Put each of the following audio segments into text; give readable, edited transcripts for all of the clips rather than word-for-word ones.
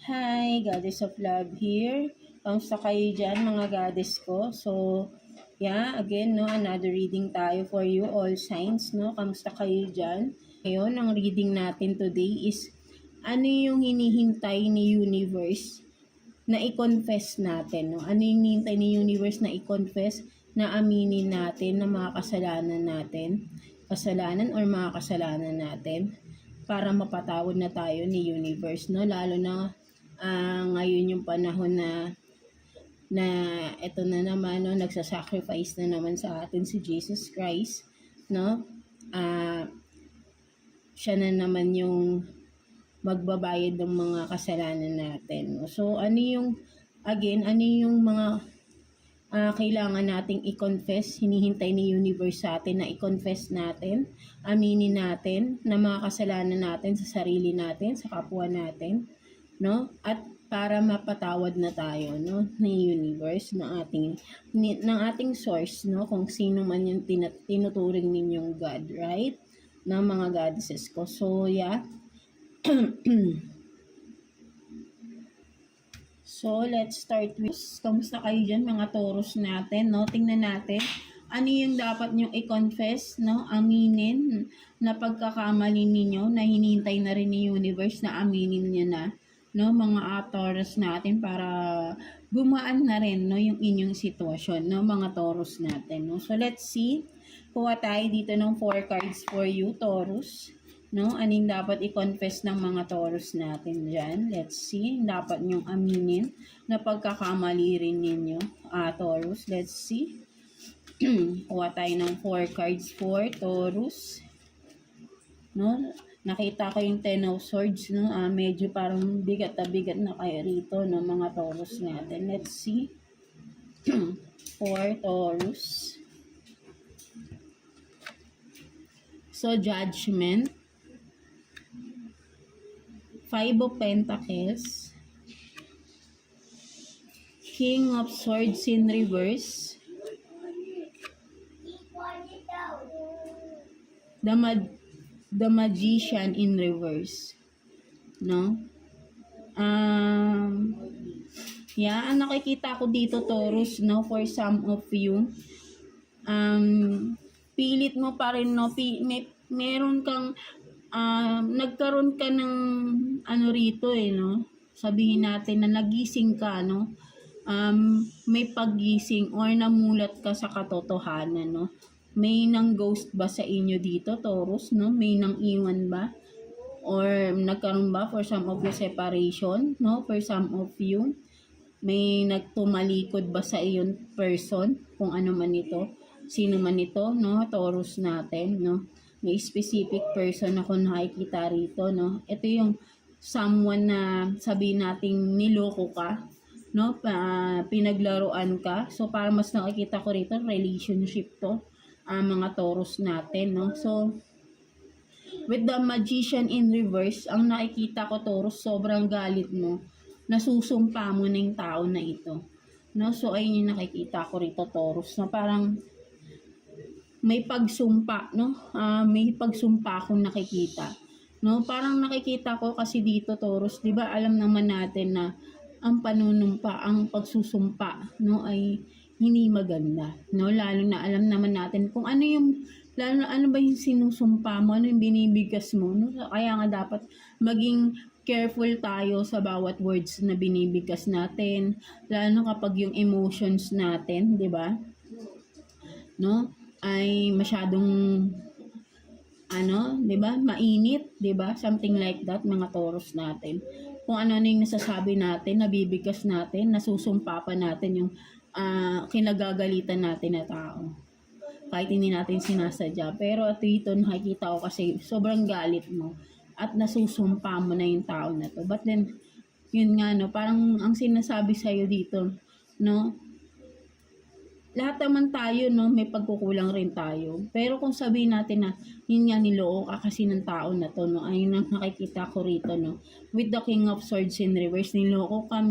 Hi, Goddess of Love here. Kamusta kayo dyan, mga goddess ko? So, yeah, again, no, another reading tayo for you, all signs, no? Kamusta kayo dyan? Ngayon, ang reading natin today is, ano yung hinihintay ni universe na i-confess natin, no? Ano yung hinihintay ni universe na i-confess, na aminin natin na mga kasalanan natin, or mga kasalanan natin, para mapatawad na tayo ni universe, no? Lalo na ngayon yung panahon na eto na naman, no, nagsasacrifice na naman sa atin si Jesus Christ, no? Siya na naman yung magbabayad ng mga kasalanan natin, no? So ano yung mga kailangan nating i-confess, hinihintay ni universe sa atin na i-confess natin, aminin natin na mga kasalanan natin sa sarili natin, sa kapwa natin, no? At para mapatawad na tayo, no, ni universe, ng ating source, no, kung sino man yung tinuturing ninyong God, right? Ng mga goddesses ko. So yeah. So let's start with, kamusta kayo dyan, mga Taurus natin, no? Tingnan natin ano yung dapat nyong i-confess, no? Aminin na pagkakamali ninyo, na hinihintay na rin ni universe na aminin niya na, no, mga Taurus natin, para gumaan na rin, no, yung inyong sitwasyon, no, mga Taurus natin, no. So let's see, kuha tayo dito ng 4 cards for you, Taurus, no. Anong dapat i-confess ng mga Taurus natin dyan? Let's see, dapat nyong aminin na pagkakamali rin ninyo, Taurus. Let's see. Kuha tayo ng 4 cards for Taurus, no. Nakita ko yung 10 of Swords, no? Medyo parang bigat na kayo rito, no, mga Taurus natin. Let's see. For Taurus. So, Judgment. 5 of Pentacles. King of Swords in reverse. The Magician in reverse, no? Yeah, ang nakikita ko dito, Taurus, no, for some of you, pilit mo pa rin, no, meron kang, nagkaroon ka ng, rito, no, sabihin natin na nagising ka, no, may paggising or namulat ka sa katotohanan, no. May nang ghost ba sa inyo dito, Taurus, no? May nang iwan ba? Or nagkaroon ba for some of you separation, no? For some of you, may nagtumalikod ba sa iyon person? Kung ano man ito, sino man ito, no? Taurus natin, no? May specific person ako nakikita rito, no? Ito yung someone na sabihin nating niloko ka, no? Pinaglaruan ka. So, para mas nakikita ko rito, relationship to. Mga Taurus natin, no? So, with the Magician in reverse, ang nakikita ko, Taurus, sobrang galit mo. Nasusumpa mo na yung tao na ito, no? So, ayun yung nakikita ko rito, Taurus, na parang may pagsumpa, no? May pagsumpa akong nakikita, no? Parang nakikita ko kasi dito, Taurus, di ba alam naman natin na ang panunumpa, ang pagsusumpa, no, ay hindi maganda, no? Lalo na alam naman natin kung ano yung, lalo na ano ba yung sinusumpa mo, ano yung binibigkas mo, no? Kaya nga dapat maging careful tayo sa bawat words na binibigkas natin, lalo kapag yung emotions natin, di ba, no, ay masyadong di ba, mainit, di ba, something like that, mga Taurus natin. Kung ano yung nasasabi natin, nabibigkas natin, nasusumpa pa natin yung kinagagalitan natin na tao. Kahit hindi natin sinasadya. Pero ito nakikita ko kasi sobrang galit mo at nasusumpa mo na yung tao na to. But then, yun nga, no, parang ang sinasabi sa'yo dito, no, lahat naman tayo, no, may pagkukulang rin tayo. Pero kung sabihin natin na, yun nga, niloko ka kasi ng tao na to, no, ayun ang nakikita ko rito, no, with the King of Swords in reverse, niloko ka,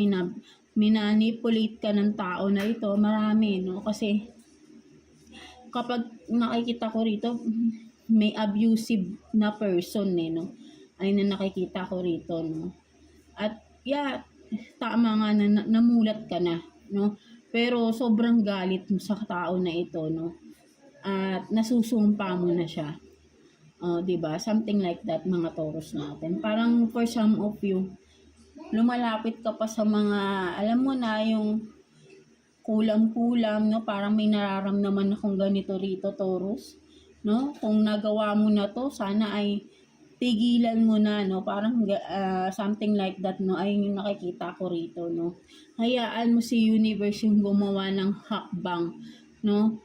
minanipulate ka ng tao na ito, marami, no, kasi kapag nakikita ko rito, may abusive na person, no, ayun na nakikita ko rito, no, at yeah, tama nga na namulat ka na, no? Pero sobrang galit mo sa tao na ito, no? At nasusumpa mo na siya. 'Di ba? Something like that, mga Taurus natin. Parang for some of you, lumalapit ka pa sa mga, alam mo na, yung kulang-kulang, no? Parang may nararamdaman akong ganito rito, Taurus. No? Kung nagawa mo na to, sana ay tigilan mo na, no? Parang something like that, no? Ayun yung nakikita ko rito, no? Hayaan mo si universe yung gumawa ng hakbang, no?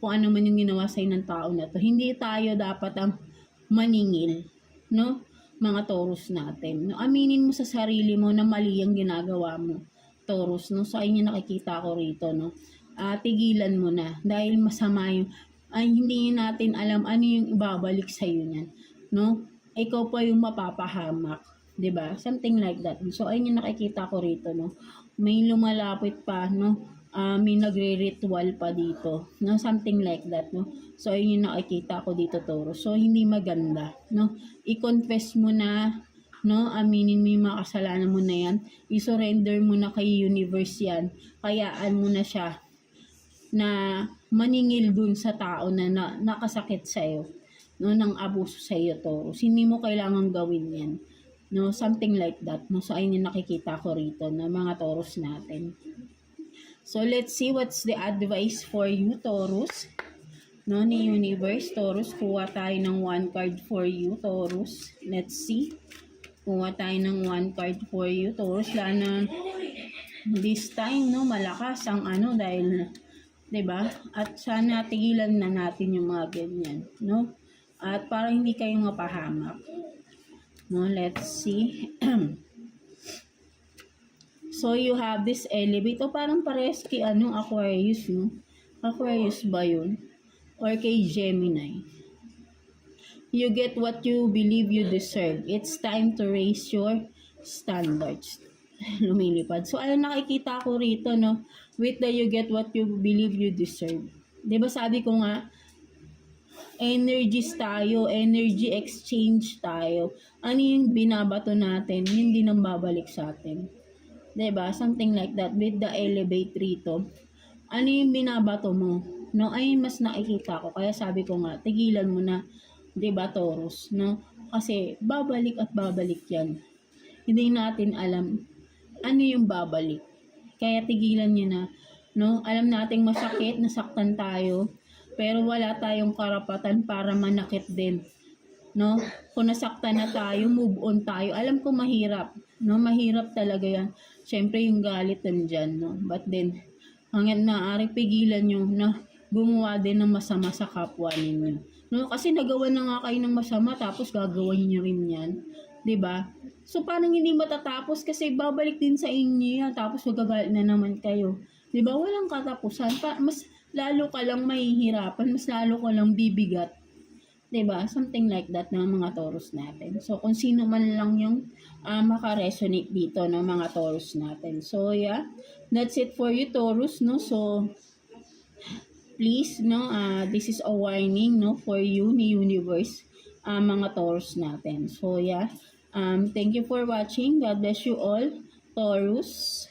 Kung ano man yung ginawa sa'yo ng tao na to. Hindi tayo dapat ang maningil, no? Mga Taurus natin. No? Aminin mo sa sarili mo na mali ang ginagawa mo, Taurus, no? So, ayun yung nakikita ko rito, no? Tigilan mo na. Dahil masama yung, hindi natin alam ano yung ibabalik sa'yo niyan, no? Ikaw pa yung mapapahamak, 'di ba? Something like that. So, ayun yung nakikita ko rito, no? May lumalapit pa, no? May nagre-ritual pa dito, no? Something like that, no? So, ayun yung nakikita ko dito, Taurus. So, hindi maganda, no? I-confess mo na, no? Aminin mo yung mga kasalanan mo na yan. I-surrender mo na kay universe yan. Kayaan mo na siya na maningil dun sa tao na, nakasakit sa'yo, no? Nang abuso sa'yo, Taurus. Hindi mo kailangan gawin yan, no? Something like that, no? So, ayun yung nakikita ko rito, na mga Taurus natin. So, let's see what's the advice for you, Taurus. No, ni universe, Taurus. Kuha tayo ng 1 card for you, Taurus. Let's see. Kuha tayo ng 1 card for you, Taurus. Lana, this time, no, malakas ang dahil, 'di ba? At sana tigilan na natin yung mga ganyan, no? At para hindi kayo mapahamak. No, let's see. So, you have this elevate. O, parang parehas kay Aquarius, no? Aquarius ba yun? Or kay Gemini? You get what you believe you deserve. It's time to raise your standards. Lumilipad. So, ayun nakikita ko rito, no? With the you get what you believe you deserve. Diba sabi ko nga, energies tayo, energy exchange tayo. Ano yung binabato natin, yun din ang babalik sa atin. Diba? Something like that. With the elevate rito, ano yung binabato mo? No? Ayun mas nakikita ko. Kaya sabi ko nga, tigilan mo na. Diba, Taurus? No? Kasi babalik at babalik yan. Hindi natin alam ano yung babalik. Kaya tigilan nyo na. No? Alam nating masakit, nasaktan tayo. Pero wala tayong karapatan para manakit din. No? Kung nasaktan na tayo, move on tayo. Alam ko mahirap. No? Mahirap talaga yan. Siyempre yung galit nandyan, no? But then, hanggang naaari pigilan nyo na gumawa din ng masama sa kapwa ninyo. No? Kasi nagawa na nga kayo ng masama, tapos gagawin nyo rin yan. 'Di ba? So, parang hindi matatapos kasi babalik din sa inyo yan, tapos magagalit na naman kayo. 'Di ba? Walang katapusan. Mas lalo ka lang mahihirapan, mas lalo ka lang bibigat. 'Di ba? Something like that ng mga Taurus natin. So, kung sino man lang yung maka-resonate dito ng mga Taurus natin. So, yeah. That's it for you, Taurus, no? So, please, no, this is a warning, no, for you ni universe, mga Taurus natin. So, yeah. Thank you for watching. God bless you all, Taurus.